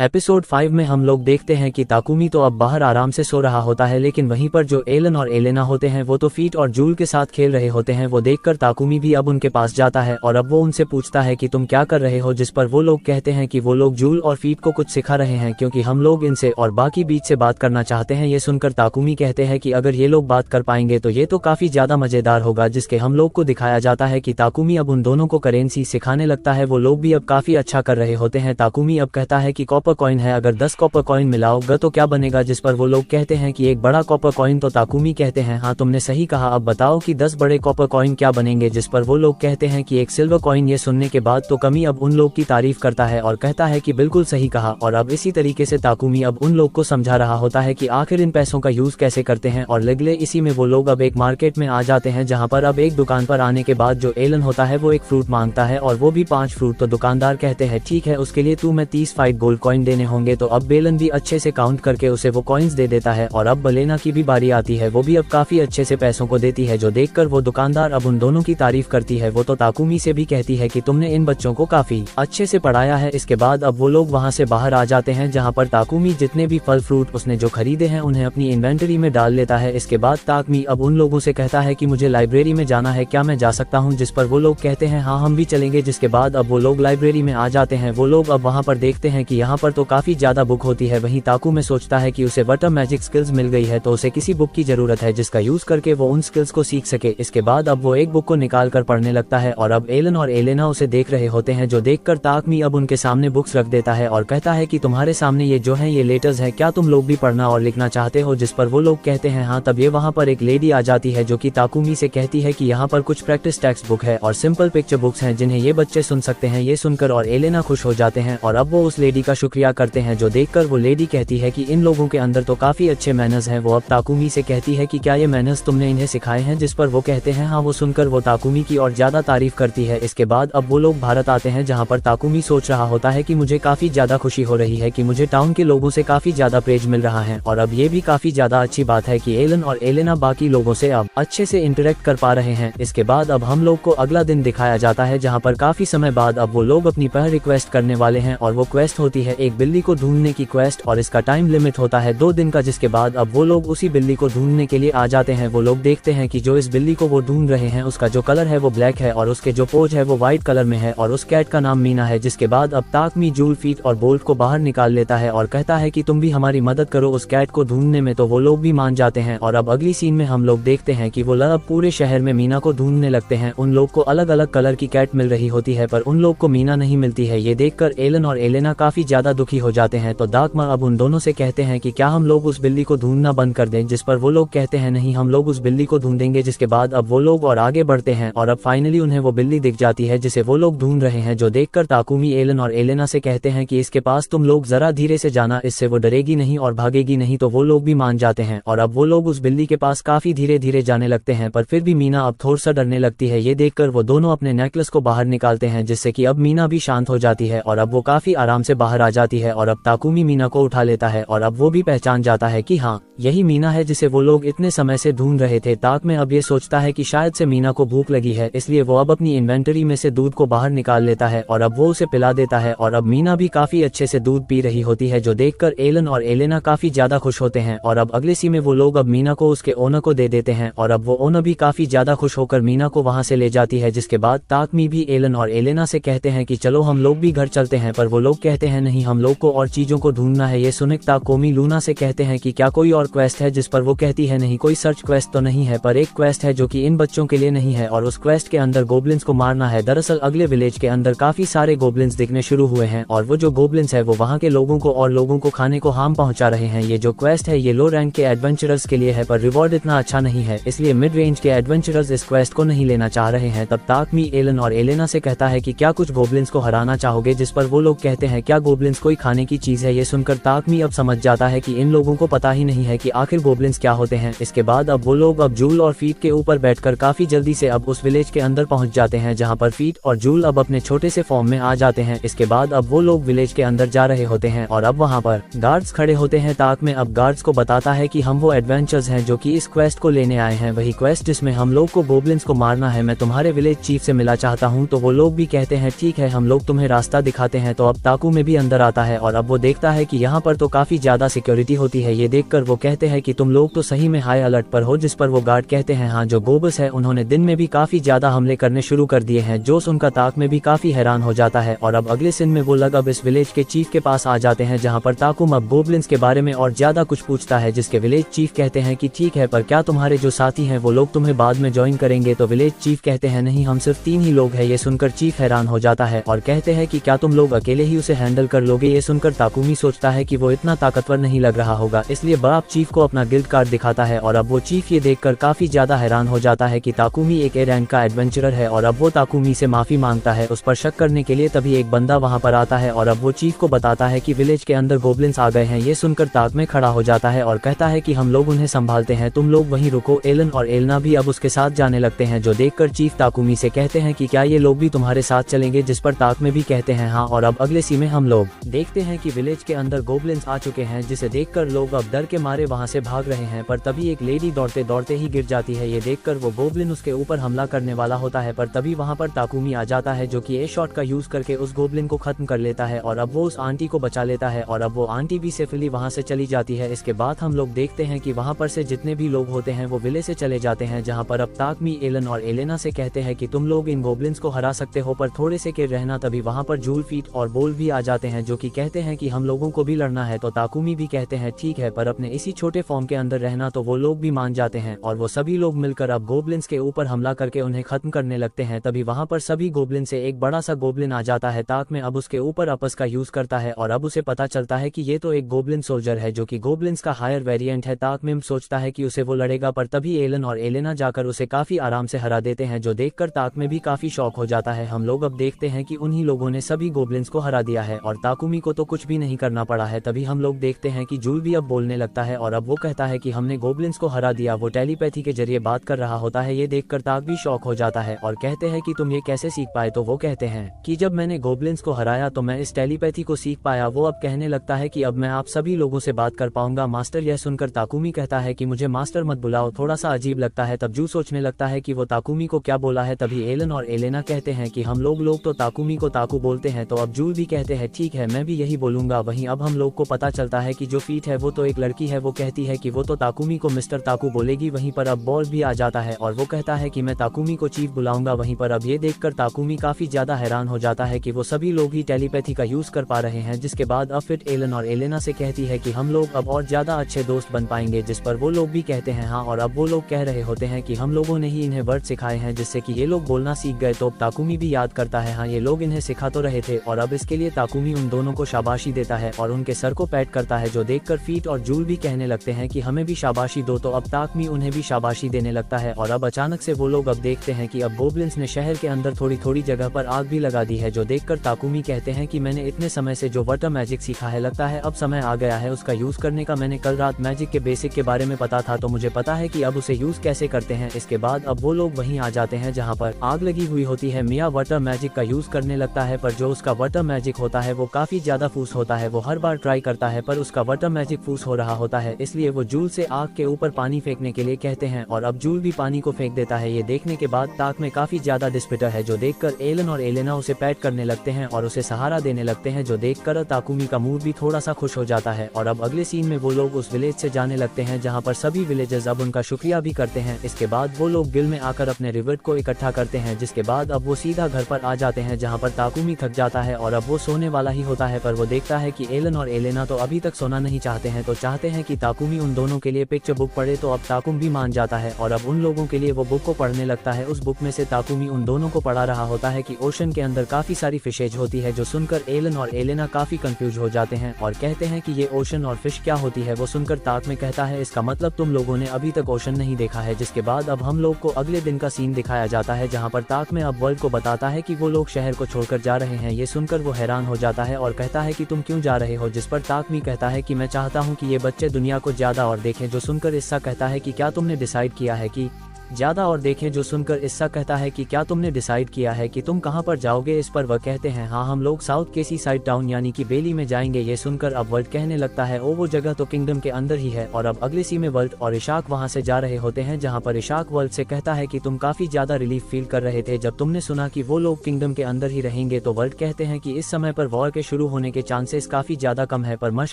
Episode 5 में हम लोग देखते हैं कि ताकुमी तो अब बाहर आराम से सो रहा होता है, लेकिन वहीं पर जो एलन और एलेना होते हैं वो तो फीट और जूल के साथ खेल रहे होते हैं। वो देखकर ताकुमी भी अब उनके पास जाता है और अब वो उनसे पूछता है कि तुम क्या कर रहे हो, जिस पर वो लोग कहते हैं कि वो लोग जूल और फीट को कुछ सिखा रहे हैं क्योंकि हम लोग इनसे और बाकी बीच से बात करना चाहते हैं। ये सुनकर ताकुमी कहते हैं कि अगर ये लोग बात कर पाएंगे तो ये तो काफी ज्यादा मजेदार होगा, जिसके हम लोग को दिखाया जाता है कि ताकुमी अब उन दोनों को करेंसी सिखाने लगता है। वो लोग भी अब काफी अच्छा कर रहे होते हैं। ताकुमी अब कहता है कि कॉपर कॉइन है, अगर 10 कॉपर कॉइन मिलाओगे तो क्या बनेगा, जिस पर वो लोग कहते हैं कि एक बड़ा कॉपर कॉइन। तो ताकुमी कहते हैं हाँ तुमने सही कहा, अब बताओ कि 10 बड़े कॉपर कॉइन क्या बनेंगे, जिस पर वो लोग कहते हैं कि एक सिल्वर कॉइन। ये सुनने के बाद तो कमी अब उन लोग की तारीफ करता है और कहता है कि बिल्कुल सही कहा। और अब इसी तरीके से ताकुमी अब उन लोग को समझा रहा होता है कि आखिर इन पैसों का यूज कैसे करते हैं। और लगले इसी में वो लोग अब एक मार्केट में आ जाते हैं, जहाँ पर अब एक दुकान पर आने के बाद जो एलन होता है वो एक फ्रूट मांगता है और वो भी 5 फ्रूट। तो दुकानदार कहते हैं ठीक है, उसके लिए तुम्हें 35 गोल्ड कॉइन देने होंगे। तो अब बेलन भी अच्छे से काउंट करके उसे वो कॉइन्स दे देता है और अब बलेना की भी बारी आती है, वो भी अब काफी अच्छे से पैसों को देती है, जो देखकर वो दुकानदार अब उन दोनों की तारीफ करती है। वो तो ताकुमी से भी कहती है कि तुमने इन बच्चों को काफी अच्छे से पढ़ाया है। इसके बाद अब वो लोग वहाँ से बाहर आ जाते हैं, जहाँ पर ताकुमी जितने भी फल फ्रूट उसने जो खरीदे हैं उन्हें अपनी इन्वेंटरी में डाल लेता है। इसके बाद ताकुमी अब उन लोगों से कहता है कि मुझे लाइब्रेरी में जाना है, क्या मैं जा सकता हूँ, जिस पर वो लोग कहते हैं हाँ हम भी चलेंगे। जिसके बाद अब वो लोग लाइब्रेरी में आ जाते हैं। वो लोग अब वहाँ पर देखते हैं कि यहाँ पर तो काफी ज्यादा बुक होती है। वहीं ताकुमी सोचता है कि उसे वाटर मैजिक स्किल्स मिल गई है, तो उसे किसी बुक की जरूरत है जिसका यूज करके वो उन स्किल्स को सीख सके। इसके बाद अब वो एक बुक को निकाल कर पढ़ने लगता है और अब एलन और एलेना उसे देख रहे होते हैं, जो देखकर ताकुमी अब उनके सामने बुक्स रख देता है और कहता है कि तुम्हारे सामने ये जो है ये लेटर्स है, क्या तुम लोग भी पढ़ना और लिखना चाहते हो, जिस पर वो लोग कहते हैं हाँ। तब ये वहाँ पर एक लेडी आ जाती है जो कि ताकुमी से कहती है कि यहाँ पर कुछ प्रैक्टिस टेक्स्ट बुक है और सिंपल पिक्चर बुक्स हैं जिन्हें ये बच्चे सुन सकते हैं। ये सुनकर और एलेना खुश हो जाते हैं और अब वो उस लेडी का शुक्रिया करते हैं, जो देखकर वो लेडी कहती है कि इन लोगों के अंदर तो काफी अच्छे मैनर्स हैं। वो अब ताकुमी से कहती है कि क्या ये मैनर्स तुमने इन्हें सिखाए हैं, जिस पर वो कहते हैं हाँ। वो सुनकर वो ताकुमी की और ज्यादा तारीफ करती है। इसके बाद अब वो लोग भारत आते हैं, जहाँ पर ताकुमी सोच रहा होता है कि मुझे काफी ज्यादा खुशी हो रही है कि मुझे टाउन के लोगों से काफी ज्यादा प्रेज मिल रहा है। और अब ये भी काफी ज्यादा अच्छी बात है कि एलन और एलेना बाकी लोगों से अब अच्छे से इंटरेक्ट कर पा रहे हैं। इसके बाद अब हम लोग को अगला दिन दिखाया जाता है, जहाँ पर काफी समय बाद अब वो लोग अपनी पहली रिक्वेस्ट करने वाले हैं और वो क्वेस्ट होती है एक बिल्ली को ढूंढने की क्वेस्ट और इसका टाइम लिमिट होता है 2 दिन का। जिसके बाद अब वो लोग उसी बिल्ली को ढूंढने के लिए आ जाते हैं। वो लोग देखते हैं कि जो इस बिल्ली को वो ढूंढ रहे हैं उसका जो कलर है वो ब्लैक है और उसके जो पोज है वो व्हाइट कलर में है और उस कैट का नाम मीना है। जिसके बाद अब ताकुमी जूल फीट और बोल्ट को बाहर निकाल लेता है और कहता है कि तुम भी हमारी मदद करो उस कैट को ढूंढने में। तो वो लोग भी मान जाते हैं और अब अगली सीन में हम लोग देखते हैं कि वो लोग पूरे शहर में मीना को ढूंढने लगते हैं। उन लोग को अलग अलग कलर की कैट मिल रही होती है, पर उन लोग को मीना नहीं मिलती है। ये देखकर एलन और एलेना काफी ज्यादा दुखी हो जाते हैं। तो दाकमा अब उन दोनों से कहते हैं कि क्या हम लोग उस बिल्ली को ढूंढना बंद कर दें, जिस पर वो लोग कहते हैं नहीं, हम लोग उस बिल्ली को ढूंढेंगे। जिसके बाद अब वो लोग और आगे बढ़ते हैं और अब फाइनली उन्हें वो बिल्ली दिख जाती है जिसे वो लोग ढूंढ रहे हैं, जो देखकर ताकुमी एलन और एलेना से कहते हैं कि इसके पास तुम लोग जरा धीरे से जाना, इससे वो डरेगी नहीं और भागेगी नहीं। तो वो लोग भी मान जाते हैं और अब वो लोग उस बिल्ली के पास काफी धीरे धीरे जाने लगते हैं, पर फिर भी मीना अब थोड़ा सा डरने लगती है। ये देखकर वो दोनों अपने नेकलेस को बाहर निकालते हैं, जिससे कि अब मीना भी शांत हो जाती है और अब वो काफी आराम से बाहर आ जाती है। और अब ताकुमी मीना को उठा लेता है और अब वो भी पहचान जाता है कि हाँ यही मीना है जिसे वो लोग इतने समय से ढूंढ रहे थे। ताक में अब ये सोचता है कि शायद से मीना को भूख लगी है, इसलिए वो अब अपनी इन्वेंटरी में से दूध को बाहर निकाल लेता है और अब वो उसे पिला देता है। और अब मीना भी काफी अच्छे से दूध पी रही होती है, जो देखकर एलन और एलेना काफी ज्यादा खुश होते हैं। और अब अगले सीन में वो लोग अब मीना को उसके ओनर को दे देते हैं और अब वो ओनर भी काफी ज्यादा खुश होकर मीना को वहाँ से ले जाती है। जिसके बाद ताकमी भी एलन और एलेना से कहते हैं कि चलो हम लोग भी घर चलते हैं, पर वो लोग कहते हैं नहीं, हम लोग को और चीजों को ढूंढना है। ये सुनकर ताकुमी लूना से कहते हैं कि क्या कोई और क्वेस्ट है, जिस पर वो कहती है नहीं, कोई सर्च क्वेस्ट तो नहीं है, पर एक क्वेस्ट है जो कि इन बच्चों के लिए नहीं है और उस क्वेस्ट के अंदर गोब्लिन्स को मारना है। दरअसल अगले विलेज के अंदर काफी सारे गोब्लिन्स दिखने शुरू हुए हैं और वो जो गोब्लिन्स है वो वहाँ के लोगों को और लोगों को खाने को हार्म पहुंचा रहे हैं। ये जो क्वेस्ट है ये लो रैंक के एडवेंचरर्स के लिए है, पर रिवॉर्ड इतना अच्छा नहीं है, इसलिए मिड रेंज के एडवेंचरर्स इस क्वेस्ट को नहीं लेना चाह रहे हैं। तब ताकमी एलन और एलेना से कहता है कि क्या कुछ गोब्लिन्स को हराना चाहोगे, जिस पर वो लोग कहते हैं क्या गोब्लिन्स कोई खाने की चीज है। ये सुनकर ताकमी अब समझ जाता है कि इन लोगों को पता ही नहीं है कि आखिर गोब्लिन्स क्या होते हैं। इसके बाद अब वो लोग अब जूल और फीट के ऊपर बैठकर काफी जल्दी से अब उस विलेज के अंदर पहुंच जाते हैं, जहां पर फीट और जूल अब अपने छोटे से फॉर्म में आ जाते हैं। इसके बाद अब वो लोग विलेज के अंदर जा रहे होते हैं और अब वहां पर गार्ड्स खड़े होते हैं। ताक में अब गार्ड्स को बताता है कि हम वो एडवेंचर्स हैं जो कि इस क्वेस्ट को लेने आए हैं, वही क्वेस्ट जिसमें हम लोग को गोब्लिन्स को मारना है। मैं तुम्हारे विलेज चीफ से मिला चाहता हूँ। तो वो लोग भी कहते हैं ठीक है, हम लोग तुम्हें रास्ता दिखाते हैं। तो अब ताकू में भी अंदर जाता है और अब वो देखता है कि यहाँ पर तो काफी ज्यादा सिक्योरिटी होती है। ये देखकर वो कहते हैं कि तुम लोग तो सही में हाई अलर्ट पर हो, जिस पर वो गार्ड कहते हैं हाँ, जो गोबल्स है उन्होंने दिन में भी काफी ज्यादा हमले करने शुरू कर दिए हैं। जो सुनकर ताक में भी काफी हैरान हो जाता है और अब अगले सीन में वो लोग अब इस विलेज के चीफ के पास आ जाते हैं, जहाँ पर ताकुम अब गोबलिन्स के बारे में और ज्यादा कुछ पूछता है, जिसके विलेज चीफ कहते हैं कि ठीक है, पर क्या तुम्हारे जो साथी हैं वो लोग तुम्हें बाद में ज्वाइन करेंगे? तो विलेज चीफ कहते हैं नहीं, हम सिर्फ 3 ही लोग हैं। ये सुनकर चीफ हैरान हो जाता है और कहते हैं कि क्या तुम लोग अकेले ही उसे हैंडल कर लोगे? ये सुनकर ताकुमी सोचता है कि वो इतना ताकतवर नहीं लग रहा होगा, इसलिए बाप चीफ को अपना गिल्ड कार्ड दिखाता है और अब वो चीफ ये देखकर काफी ज्यादा हैरान हो जाता है कि ताकुमी एक ए रैंक का एडवेंचरर है और अब वो ताकुमी से माफी मांगता है उस पर शक करने के लिए। तभी एक बंदा वहां पर आता है और अब वो चीफ को बताता है कि विलेज के अंदर गोब्लिन्स आ गए हैं। ये सुनकर ताक में खड़ा हो जाता है और कहता है कि हम लोग उन्हें संभालते हैं, तुम लोग वहीं रुको। एलन और एलना भी अब उसके साथ जाने लगते हैं, जो देखकर चीफ ताकुमी से कहते हैं कि क्या ये लोग भी तुम्हारे साथ चलेंगे? जिस पर ताक में भी कहते हैं हाँ। और अब अगले सीन में हम लोग देखते हैं कि विलेज के अंदर गोब्लिन्स आ चुके हैं, जिसे देखकर लोग अब डर के मारे वहां से भाग रहे हैं। पर तभी एक लेडी दौड़ते दौड़ते ही गिर जाती है। ये देखकर वो गोब्लिन उसके ऊपर हमला करने वाला होता है, पर तभी वहां पर ताकुमी आ जाता है, जो कि ए शॉट का यूज करके उस गोब्लिन को खत्म कर लेता है और अब वो उस आंटी को बचा लेता है और अब वो आंटी भी सेफली वहां से चली जाती है। इसके बाद हम लोग देखते हैं कि वहां पर से जितने भी लोग होते हैं वो विलेज से चले जाते हैं, जहां पर अब ताकमी एलन और एलेना से कहते हैं कि तुम लोग इन गोब्लिन्स को हरा सकते हो, पर थोड़े से के रहना। तभी वहां पर जूल, फीट और बोल भी आ जाते हैं, जो कि कहते हैं कि हम लोगों को भी लड़ना है। तो ताकुमी भी कहते हैं ठीक है, पर अपने इसी छोटे फॉर्म के अंदर रहना। तो वो लोग भी मान जाते हैं और वो सभी लोग मिलकर अब गोब्लिन्स के ऊपर हमला करके उन्हें खत्म करने लगते हैं। तभी वहां पर सभी गोब्लिन से एक बड़ा सा गोब्लिन आ जाता है। ताक में अब उसके ऊपर आपस का यूज करता है और अब उसे पता चलता है कि ये तो एक गोब्लिन सोल्जर है, जो कि गोब्लिन्स का हायर वेरिएंट है। ताक में सोचता है कि उसे वो लड़ेगा, पर तभी एलन और एलेना जाकर उसे काफी आराम से हरा देते हैं, जो देखकर ताक में भी काफी शौक हो जाता है। हम लोग अब देखते हैं कि उन्हीं लोगों ने सभी गोब्लिन्स को हरा दिया है और ताकुमी को तो कुछ भी नहीं करना पड़ा है। तभी हम लोग देखते हैं कि जूल भी अब बोलने लगता है और अब वो कहता है कि हमने गोब्लिन्स को हरा दिया। वो टेलीपैथी के जरिए बात कर रहा होता है। ये देखकर ताक भी शौक हो जाता है और कहते हैं कि तुम ये कैसे सीख पाए? तो वो कहते हैं कि जब मैंने गोब्लिन्स को हराया तो मैं इस टेलीपैथी को सीख पाया। वो अब कहने लगता है कि अब मैं आप सभी लोगों से बात कर पाऊंगा मास्टर। यह सुनकर ताकुमी कहता है कि मुझे मास्टर मत बुलाओ, थोड़ा सा अजीब लगता है। तब जू सोचने लगता है कि वो ताकुमी को क्या बोला है। तभी एलन और एलेना कहते हैं कि हम लोग तो ताकुमी को ताकू बोलते हैं। तो अब जूल भी कहते हैं ठीक है, मैं भी यही बोलूंगा। वहीं अब हम लोग को पता चलता है कि जो फीट है वो तो एक लड़की है। वो कहती है कि वो तो ताकुमी को मिस्टर ताकू बोलेगी। वहीं पर अब बॉल भी आ जाता है और वो कहता है कि मैं ताकुमी को चीफ बुलाऊंगा। वहीं पर अब ये देखकर ताकुमी काफी ज्यादा हैरान हो जाता है कि वो सभी लोग ही टेलीपैथी का यूज कर पा रहे हैं। जिसके बाद अब फिट एलन और एलेना से कहती है कि हम लोग अब और ज्यादा अच्छे दोस्त बन पाएंगे, जिस पर वो लोग भी कहते हैं हाँ। और अब वो लोग कह रहे होते हैं कि हम लोगों ने ही इन्हें वर्ड सिखाए हैं, जिससे कि ये लोग बोलना सीख गए। तो ताकुमी भी याद करता है हाँ, ये लोग इन्हें सिखा तो रहे थे। और अब इसके लिए ताकुमी उन दोनों को शाबाशी देता है और उनके सर को पैट करता है, जो देखकर फीट और जूल भी कहने लगते हैं कि हमें भी शाबाशी दो। तो अब ताकमी उन्हें भी शाबाशी देने लगता है और अब अचानक से वो लोग अब देखते हैं कि अब गोब्लिन्स ने शहर के अंदर थोड़ी थोड़ी जगह पर आग भी लगा दी है, जो देखकर ताकुमी कहते हैं कि मैंने इतने समय से जो वाटर मैजिक सीखा है, लगता है अब समय आ गया है उसका यूज करने का। मैंने कल रात मैजिक के बेसिक के बारे में पता था, तो मुझे पता है कि अब उसे यूज कैसे करते हैं। इसके बाद अब वो लोग वहीं आ जाते हैं जहाँ पर आग लगी हुई होती है। मिया वाटर मैजिक का यूज करने लगता है, पर जो उसका वाटर मैजिक होता है वो काफी ज्यादा फूस होता है। वो हर बार ट्राई करता है पर उसका वाटर मैजिक फूस हो रहा होता है, इसलिए वो जूल से आग के ऊपर पानी फेंकने के लिए कहते हैं और अब जूल भी पानी को फेंक देता है। ये देखने के बाद ताक में काफी ज्यादा डिस्पिटर है, जो देखकर एलन और एलेना उसे पैट करने लगते हैं और उसे सहारा देने लगते हैं, जो देखकर ताकुमी का मूड भी थोड़ा सा खुश हो जाता है। और अब अगले सीन में वो लोग उस विलेज से जाने लगते हैं, जहाँ पर सभी विलेजर्स अब उनका शुक्रिया भी करते हैं। इसके बाद वो लोग गिल में आकर अपने रिवर्ट को इकट्ठा करते हैं, जिसके बाद अब वो सीधा घर पर आ जाते हैं, जहाँ पर ताकुमी थक जाता है और अब वो सोने वाला ही होता है। पर वो देखता है कि एलन और एलेना तो अभी तक सोना नहीं चाहते हैं, तो चाहते हैं कि ताकुमी उन दोनों के लिए पिक्चर बुक पढ़े। तो अब ताकुम भी मान जाता है और अब उन लोगों के लिए वो बुक को पढ़ने लगता है। उस बुक में से ताकुमी उन दोनों को पढ़ा रहा होता है कि ओशन के अंदर काफी सारी फिशेज होती है, जो सुनकर एलन और एलेना काफी कंफ्यूज हो जाते हैं और कहते हैं कि ये ओशन और फिश क्या होती है। वो सुनकर ताक में कहता है इसका मतलब तुम लोगों ने अभी तक ओशन नहीं देखा है। जिसके बाद अब हम लोग को अगले दिन का सीन दिखाया जाता है, जहाँ पर ताक में अब वर्ल्ड को बताता है कि वो लोग शहर को छोड़कर जा रहे हैं। ये सुनकर वो हैरान हो जाता है और कहता है कि तुम क्यों जा रहे हो, जिस पर ताकमी कहता है कि मैं चाहता हूँ कि ये बच्चे दुनिया को ज्यादा और देखें। जो सुनकर इस्सा कहता है कि क्या तुमने डिसाइड किया है कि ज्यादा और देखें। जो सुनकर इस्सा कहता है कि क्या तुमने डिसाइड किया है कि तुम कहाँ पर जाओगे। इस पर वह कहते हैं हाँ, हम लोग साउथ केसी साइड टाउन यानी कि बेली में जाएंगे। ये सुनकर अब वर्ल्ड कहने लगता है ओ वो जगह तो किंगडम के अंदर ही है। और अब अगले सीन में वर्ल्ड और इशाक वहाँ से जा रहे होते हैं, जहाँ पर इशाक वर्ल्ड से कहता है कि तुम काफी ज्यादा रिलीफ फील कर रहे थे जब तुमने सुना कि वो लोग किंगडम के अंदर ही रहेंगे। तो वर्ल्ड कहते हैं कि इस समय पर वॉर के शुरू होने के चांसेस काफी ज्यादा कम है, पर मश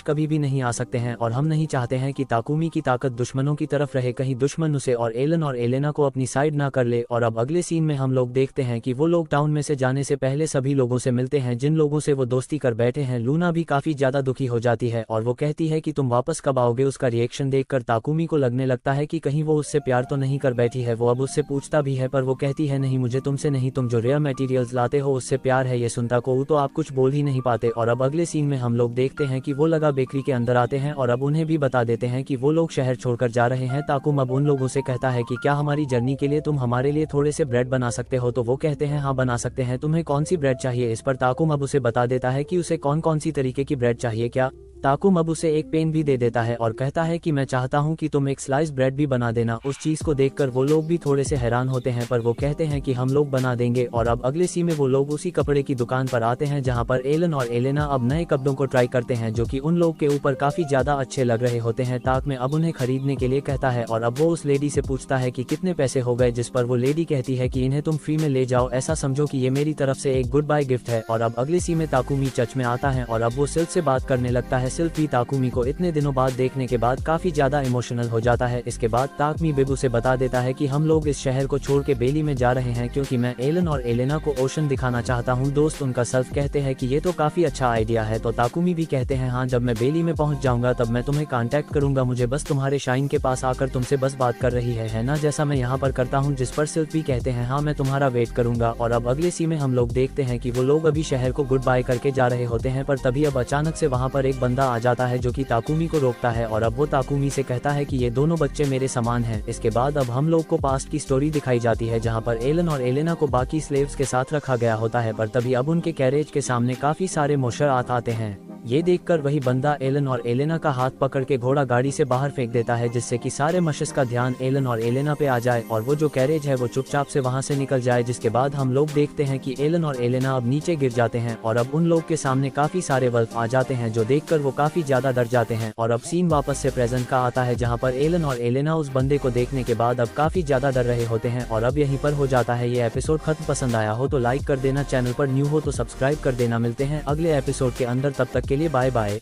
कभी भी नहीं आ सकते हैं और हम नहीं चाहते हैं कि ताकुमी की ताकत दुश्मनों की तरफ रहे, कहीं दुश्मन उसे और एलेना को अपनी साइड ना कर ले। और अब अगले सीन में हम लोग देखते हैं कि वो लोग टाउन में से जाने से पहले सभी लोगों से मिलते हैं जिन लोगों से वो दोस्ती कर बैठे हैं। लूना भी काफी ज्यादा दुखी हो जाती है और वो कहती है कि तुम वापस कब आओगे। उसका रिएक्शन देखकर ताकुमी को लगने लगता है कि कहीं वो उससे प्यार तो नहीं कर बैठी है। वो अब उससे पूछता भी है पर वो कहती है नहीं, मुझे तुमसे नहीं, तुम जो रेयर मटेरियल्स लाते हो उससे प्यार है। ये सुनता को तो आप कुछ बोल ही नहीं पाते। और अब अगले सीन में हम लोग देखते हैं कि वो लगा बेकरी के अंदर आते हैं और अब उन्हें भी बता देते हैं कि वो लोग शहर छोड़कर जा रहे हैं। ताकुम अब उन लोगों से कहता है कि क्या हमारी जर्नी के लिए तुम हमारे लिए थोड़े से ब्रेड बना सकते हो। तो वो कहते हैं हाँ बना सकते हैं, तुम्हें कौन सी ब्रेड चाहिए। इस पर ताकुम अब उसे बता देता है कि उसे कौन कौन सी तरीके की ब्रेड चाहिए। क्या ताकुम अब उसे एक पेन भी दे देता है और कहता है कि मैं चाहता हूं कि तुम एक स्लाइस ब्रेड भी बना देना। उस चीज को देखकर वो लोग भी थोड़े से हैरान होते हैं, पर वो कहते हैं कि हम लोग बना देंगे। और अब अगले सीन में वो लोग उसी कपड़े की दुकान पर आते हैं जहां पर एलन और एलेना अब नए कपड़ों को ट्राई करते हैं जो कि उन लोग के ऊपर काफी ज्यादा अच्छे लग रहे होते हैं। ताक में अब उन्हें खरीदने के लिए कहता है और अब वो उस लेडी से पूछता है कि कितने पैसे हो गए, जिस पर वो लेडी कहती है कि इन्हें तुम फ्री में ले जाओ, ऐसा समझो कि ये मेरी तरफ से एक गुड बाय गिफ्ट है। और अब अगले सीन में ताकुमी चर्च में आता है और अब वो सिल्फ से बात करने लगता है। सिल्फ भी ताकुमी को इतने दिनों बाद देखने के बाद काफी ज्यादा इमोशनल हो जाता है। इसके बाद ताकमी बेबू से बता देता है कि हम लोग इस शहर को छोड़ के बेली में जा रहे हैं क्योंकि मैं एलन और एलेना को ओशन दिखाना चाहता हूँ। दोस्त उनका सल्फ कहते हैं कि ये तो काफी अच्छा आइडिया है। तो ताकुमी भी कहते हैं हाँ, जब मैं बेली में पहुंच जाऊंगा तब मैं तुम्हें कांटेक्ट करूंगा, मुझे बस तुम्हारे शाइन के पास आकर तुमसे बस बात कर रही है ना, जैसा मैं यहाँ पर करता हूँ। जिस पर सिल्फ भी कहते हैं हाँ मैं तुम्हारा वेट करूंगा। और अब अगले सीन में हम लोग देखते हैं कि वो लोग अभी शहर को गुड बाय करके जा रहे होते हैं, पर तभी अब अचानक से वहाँ पर एक बंदा आ जाता है जो कि ताकुमी को रोकता है और अब वो ताकुमी से कहता है कि ये दोनों बच्चे मेरे समान हैं। इसके बाद अब हम लोग को पास्ट की स्टोरी दिखाई जाती है जहाँ पर एलन और एलेना को बाकी स्लेव्स के साथ रखा गया होता है, पर तभी अब उनके कैरेज के सामने काफी सारे मोशर आते हैं। ये देखकर वही बंदा एलन और एलेना का हाथ पकड़ के घोड़ा गाड़ी से बाहर फेंक देता है जिससे कि सारे मशस का ध्यान एलन और एलेना पे आ जाए और वो जो कैरेज है वो चुपचाप से वहां से निकल जाए। जिसके बाद हम लोग देखते हैं कि एलन और एलेना अब नीचे गिर जाते हैं और अब उन लोग के सामने काफी सारे वल्फ आ जाते हैं जो देखकर वो काफी ज्यादा डर जाते हैं। और अब सीन वापस से प्रेजेंट का आता है जहाँ पर एलन और एलेना उस बंदे को देखने के बाद अब काफी ज्यादा डर रहे होते हैं और अब यहीं पर हो जाता है ये एपिसोड खत्म। पसंद आया हो तो लाइक कर देना, चैनल पर न्यू हो तो सब्सक्राइब कर देना। मिलते हैं अगले एपिसोड के अंदर, तब तक के लिए बाय बाय।